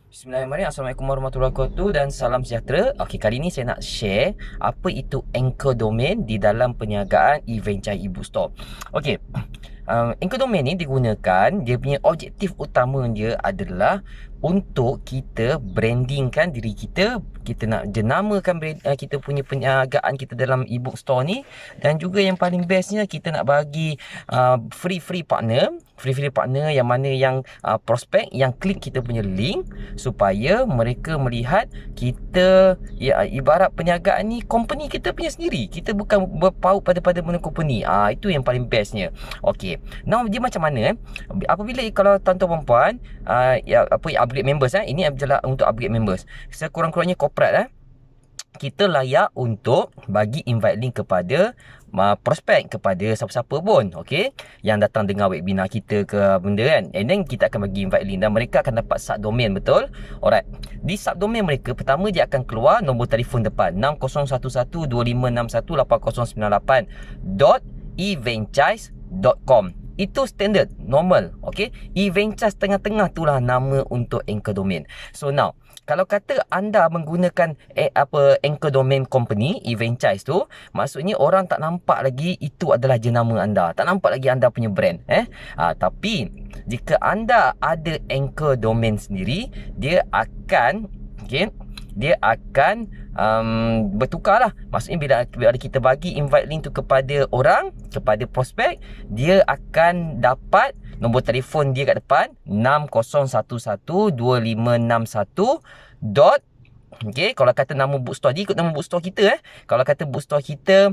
Bismillahirrahmanirrahim. Assalamualaikum warahmatullahi wabarakatuh dan salam sejahtera. Okey, kali ni saya nak share apa itu anchor domain di dalam perniagaan e-franchise e-bookstore. Okey. Anchor domain ni digunakan, dia punya objektif utama dia adalah untuk kita brandingkan diri kita. Kita nak jenamakan kita punya perniagaan kita dalam e-book store ni, dan juga yang paling bestnya kita nak bagi free partner yang mana yang prospek yang klik kita punya link supaya mereka melihat kita, ya, ibarat perniagaan ni company kita punya sendiri. Kita bukan berpaut pada mana company. Itu yang paling bestnya. Okey. Now dia macam mana apabila kalau tuan-tuan puan upgrade members, ini adalah untuk upgrade members. Sekurang-kurangnya corporate kita layak untuk bagi invite link kepada prospek, kepada siapa-siapa pun, okey, yang datang dengar webinar kita ke benda kan. And then kita akan bagi invite link dan mereka akan dapat subdomain, betul? Alright. Di subdomain mereka, pertama dia akan keluar nombor telefon depan 601125618098.eventchise.com. Itu standard, normal, okey. Eventchise tengah-tengah itulah nama untuk anchor domain. So now, kalau kata anda menggunakan anchor domain company Eventchise tu, maksudnya orang tak nampak lagi itu adalah jenama anda, tak nampak lagi anda punya brand. Tapi jika anda ada anchor domain sendiri, dia akan bertukar lah. Maksudnya bila kita bagi invite link tu kepada orang, kepada prospek, dia akan dapat nombor telefon dia kat depan 60112561. Okey, kalau kata nama bookstore, dia ikut nama bookstore kita. Kalau kata bookstore kita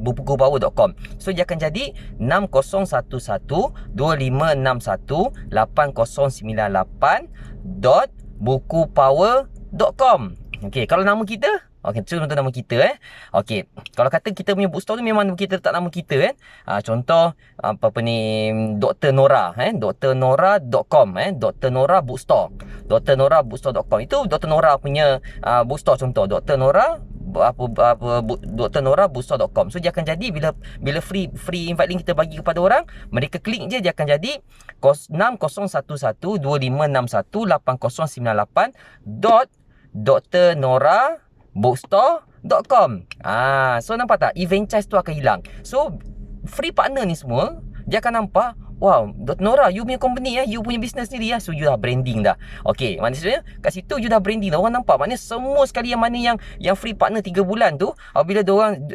bukupower.com. So dia akan jadi 601125618098.bukupower.com. Okey, kalau nama kita, okey, contoh nama kita Okey, kalau kata kita punya bookstore tu memang kita letak nama kita contoh Dr. Nora drnora.com Dr. Nora bookstore, drnora.bookstore.com. Itu Dr. Nora punya bookstore, contoh Dr. Nora drnora.bookstore.com. So dia akan jadi bila free invite link kita bagi kepada orang, mereka klik je, dia akan jadi 601125618098.drnora.bookstore.com. So nampak tak, Eventchise tu akan hilang. So free partner ni semua, dia akan nampak, wow, Dr. Nora, you punya company you punya business sendiri so you dah branding dah. Okey, maksudnya kat situ you dah branding dah. Orang nampak, maknanya semua sekali yang mana yang free partner 3 bulan tu, apabila diorang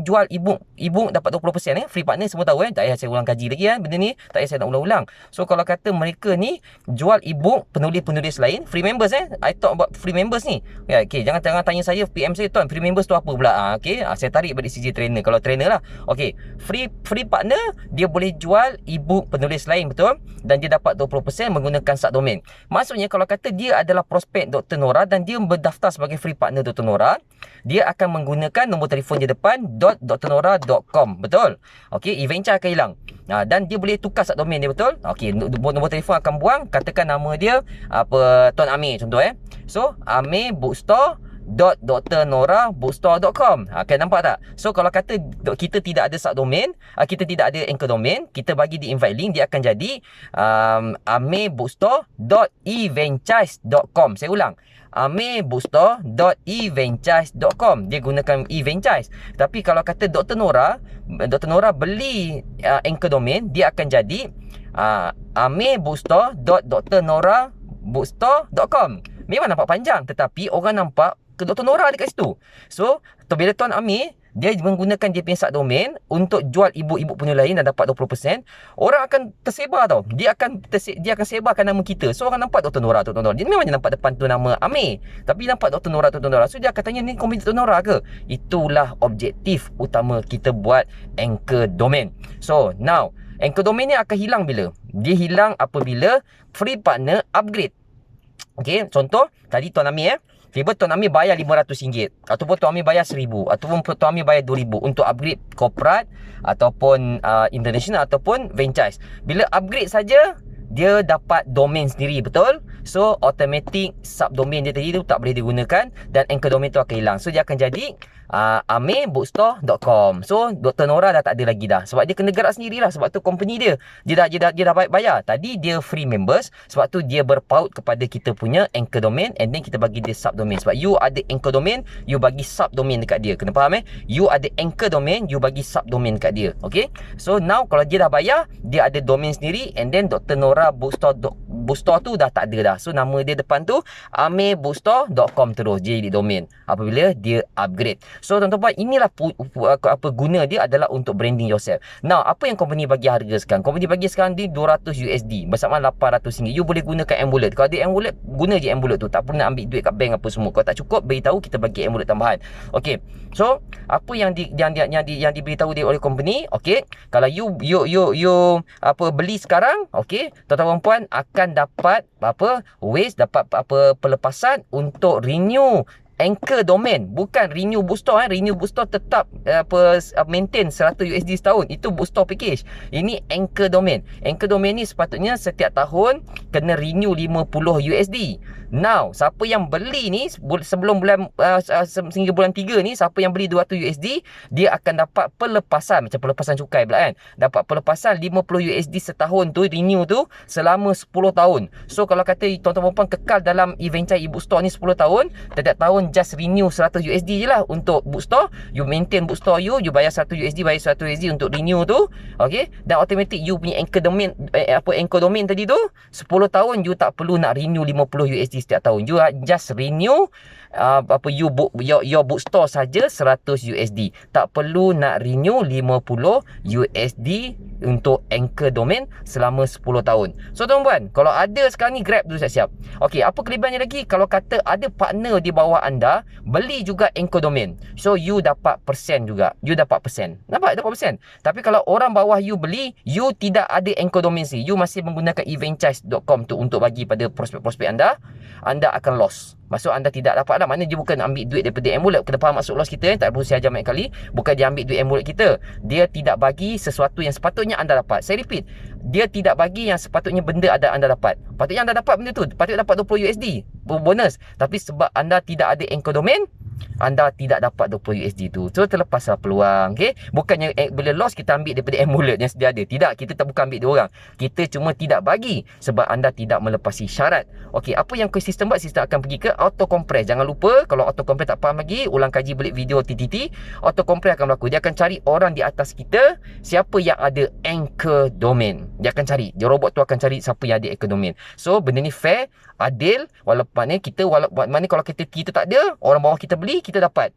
jual ebook dapat 20% free partner, semua tahu tak payah saya ulang kaji lagi benda ni, tak payah saya nak ulang-ulang. So kalau kata mereka ni jual ebook penulis-penulis lain, free members I talk about free members ni. Okey, jangan tanya saya, PM saya, tuan, free members tu apa pula? Okey, saya tarik balik sisi trainer, kalau trainer lah. Okey, free partner dia boleh jual ebook penulis lain, betul? Dan dia dapat 20% menggunakan subdomain. Maksudnya kalau kata dia adalah prospek Dr. Nora dan dia berdaftar sebagai free partner Dr. Nora, dia akan menggunakan nombor telefon dia depan .drnora.com, betul? Okey, Eventchise akan hilang. Dan dia boleh tukar subdomain dia, betul? Okey, nombor telefon akan buang, katakan nama dia Tuan Amir, contoh So Amir Bookstore .drnora.bookstore.com. Okay, nampak tak? So kalau kata kita tidak ada subdomain, kita tidak ada anchor domain, kita bagi di invite link, dia akan jadi amirbookstore.eventchise.com. Saya ulang, amirbookstore.eventchise.com. Dia gunakan Eventchise. Tapi kalau kata Dr. Nora beli anchor domain, dia akan jadi amirbookstore.drnora.bookstore.com. Memang nampak panjang, tetapi orang nampak ke Dr. Nora dekat situ. So bila Tuan Amir dia menggunakan dia punya subdomain untuk jual ebook punya lain dan dapat 20%, orang akan tersebar tau. Dia akan sebarkan nama kita. So orang nampak Dr. Nora. Dia memang nampak depan tu nama Amir, tapi nampak Dr. Nora. So dia akan tanya, ni company Dr. Nora ke? Itulah objektif utama kita buat anchor domain. So now, anchor domain ni akan hilang bila? Dia hilang apabila free partner upgrade. Okey, contoh tadi Tuan Amir tiba Tuan Amir bayar RM500, ataupun Tuan Amir bayar RM1,000, ataupun Tuan Amir bayar RM2,000 untuk upgrade corporate ataupun international ataupun franchise. Bila upgrade saja, dia dapat domain sendiri, betul? So automatic subdomain dia tadi tu tak boleh digunakan dan anchor domain tu akan hilang. So dia akan jadi amebookstore.com. So Dr. Nora dah tak ada lagi dah, sebab dia kena gerak sendirilah, sebab tu company dia dah bayar. Tadi dia free members, sebab tu dia berpaut kepada kita punya anchor domain, and then kita bagi dia subdomain. Sebab you ada anchor domain, you bagi subdomain dekat dia. Kena faham You ada anchor domain, you bagi subdomain dekat dia. Okay, so now kalau dia dah bayar, dia ada domain sendiri, and then Dr. Nora bookstore tu dah tak ada dah. So nama dia depan tu amebookstore.com terus dia jadi domain apabila dia upgrade. So tuan-tuan, inilah apa guna dia adalah untuk branding yourself. Now, apa yang company bagi harga sekarang? Company bagi sekarang di $200 bersama RM800. You boleh gunakan Mwallet. Kalau ada Mwallet, guna je Mwallet tu. Tak perlu nak ambil duit kat bank apa semua. Kalau tak cukup, beritahu, kita bagi Mwallet tambahan. Okey. So, apa yang diberitahu dia oleh company? Okey. Kalau you beli sekarang, okey, tuan-tuan puan akan dapat dapat pelepasan untuk renew anchor domain, bukan renew bookstore. Renew bookstore tetap maintain $100 setahun. Itu bookstore package. Ini anchor domain. Anchor domain ni sepatutnya setiap tahun kena renew $50. Now, siapa yang beli ni sebelum bulan sehingga bulan 3 ni, siapa yang beli $200, dia akan dapat pelepasan, macam pelepasan cukai pula dapat pelepasan $50 setahun tu, renew tu selama 10 tahun. So kalau kata tuan-tuan perempuan kekal dalam e-venture e-bookstore ni 10 tahun, setiap tahun just renew $100 je lah untuk bookstore. You maintain bookstore you bayar $100, bayar $100 untuk renew tu. Okay, dan automatic you punya anchor domain anchor domain tadi tu 10 tahun you tak perlu nak renew $50 setiap tahun. You just renew your bookstore saja $100. Tak perlu nak renew $50 untuk anchor domain selama 10 tahun. So tuan-tuan, kalau ada sekarang ni, grab dulu siap-siap. Okey, apa kelebihannya lagi? Kalau kata ada partner di bawah anda beli juga anchor domain, so you dapat persen juga. You dapat persen. Dapat persen. Tapi kalau orang bawah you beli, you tidak ada anchor domain sih. You masih menggunakan eventchoice.com tu untuk bagi pada prospek-prospek anda, anda akan loss. Maksud anda tidak dapat lah. Maknanya dia bukan ambil duit daripada Mwallet. Kena faham maksud loss kita tak perlu saya ajar banyak kali. Bukan dia ambil duit Mwallet kita. Dia tidak bagi sesuatu yang sepatutnya anda dapat. Saya repeat, dia tidak bagi yang sepatutnya benda anda dapat. Patutnya anda dapat benda tu, patutnya dapat $20 bonus. Tapi sebab anda tidak ada anchor domain, anda tidak dapat $20 tu. So terlepaslah peluang. Okay, bukannya bila loss kita ambil daripada Mwallet yang sedia ada. Tidak, kita tak bukan ambil dia orang. Kita cuma tidak bagi sebab anda tidak melepasi syarat. Okey, apa yang sistem buat? Sistem akan pergi ke auto compress. Jangan lupa, kalau auto compress tak faham lagi, ulang kaji balik video TTT. Auto compress akan berlaku. Dia akan cari orang di atas kita, siapa yang ada anchor domain. Dia akan cari. Dia robot tu akan cari siapa yang ada anchor domain. So benda ni fair, adil. Walaupun kalau kita tak ada, orang bawah kita beli, kita dapat.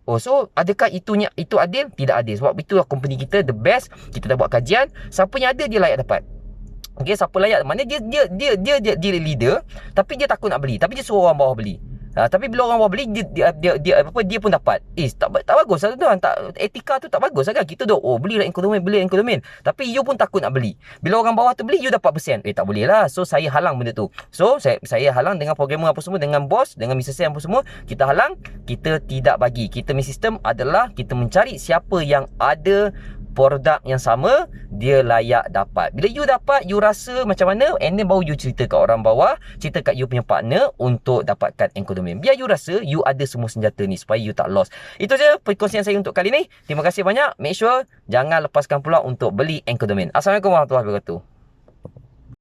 Oh, so adakah itu adil? Tidak adil. Sebab itulah company kita the best. Kita dah buat kajian, siapa yang ada dia layak dapat. Okey, siapa layak? Mana dia leader, tapi dia takut nak beli, tapi dia suruh orang bawah beli. Tapi bila orang bawah beli, dia pun dapat. Tak bagus lah tuan. Etika tu tak bagus lah kan. Kita belilah anchor domain, tapi you pun takut nak beli. Bila orang bawah tu beli, you dapat persen. Tak boleh lah. So saya halang benda tu. So saya halang dengan programmer apa semua, dengan bos, dengan Mr. Sam apa semua. Kita halang, kita tidak bagi. Kita punya sistem adalah kita mencari siapa yang ada produk yang sama, dia layak dapat. Bila you dapat, you rasa macam mana, and then baru you cerita kat orang bawah, cerita kat you punya partner untuk dapatkan anchor domain. Biar you rasa you ada semua senjata ni supaya you tak lost. Itu je perkongsian saya untuk kali ni. Terima kasih banyak. Make sure jangan lepaskan peluang untuk beli anchor domain. Assalamualaikum warahmatullahi wabarakatuh.